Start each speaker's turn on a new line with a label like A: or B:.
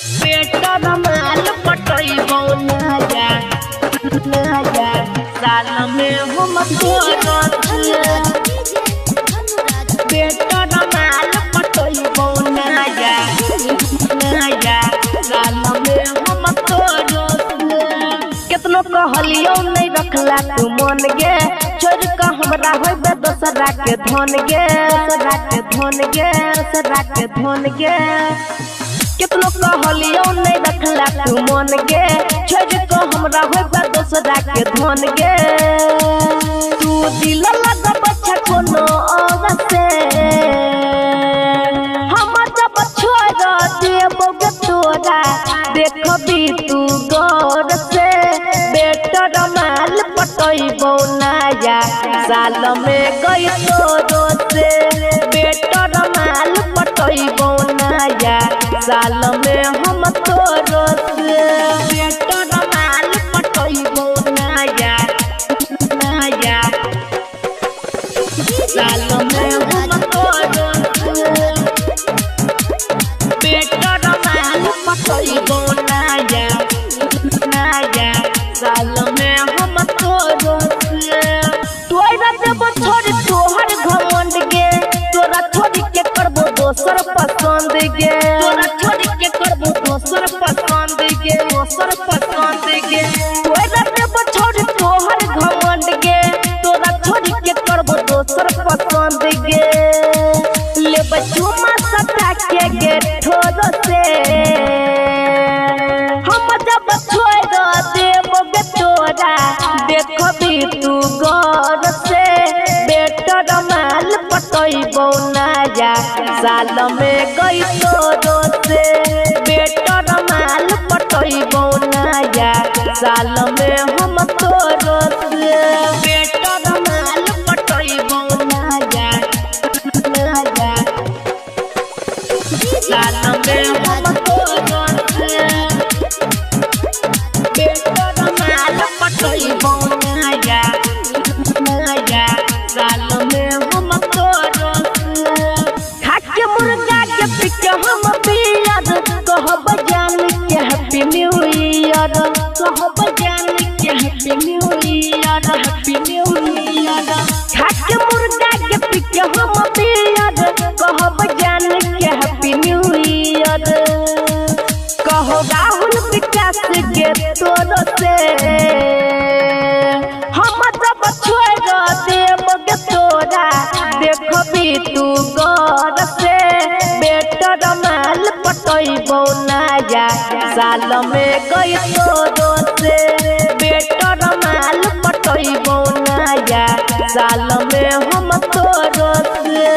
A: better माल पटैबो नया नया साल में हम तोरत बेटर माल पटैबो नया नया साल में हम तोरत कितनो कहलियो नहीं रखला तू मन गे छोड़ का हमरा होबे दोसरा के धन गे दोसरा के धन गे दोसरा के धन गे कितनो कहलियो नहीं रखला तू मन गे छोड़ को हमरा होबे दोसरा के धन गे तू दिल लगा बच्चा कोनो और से हम जब छोड़ देबो गे तोरा देखबी तू गौर से बेटर माल पटैबो नया साल में गई तोरो से बेटर माल पटैबो नया साल में हम तोरो से बेटर माल पटैबो नया नया साल में हम तोरो से बेटर माल पटैबो नया नया साल में हम तोरो से तोरा देबो छोड़ तोहर घमंड गे तोरा छोड़ के करबो दोसर पसंद गे तोरा छोड़ के करबो दोसर पसंद गे दोसर पसंद गे तोरा देबो छोड़ तोहर घमंड गे तोरा छोड़ के करबो दोसर पसंद गे ले बचुमा सटा के गे ठोर से हम जब छोड़ देबो गे तोरा देखबी तू गौर से बेटर माल पटैबो नया साल में गई तोरो से बेटर माल पटैबो नया साल में हम तोरो से बेटर माल पटैबो नया नया साल में हम तोरो से बेटर माल पटैबो नया नया साल में हम तोरो से खाके मुर्गा के पिके हम पियर कहब जान के हैप्पी न्यू ईयर कहब जान के happy new year happy new year खाके मुर्गा के पिके हम पियर कहब जान के हैप्पी न्यू ईयर कहो राहुल विकास के तोरो से हम जब छोड़ देबो गे तोरा देखबी तू गौर से बेटर माल पटैबो नया साल में गई तोरो से बेटर माल पटैबो नया साल में हम तोरो से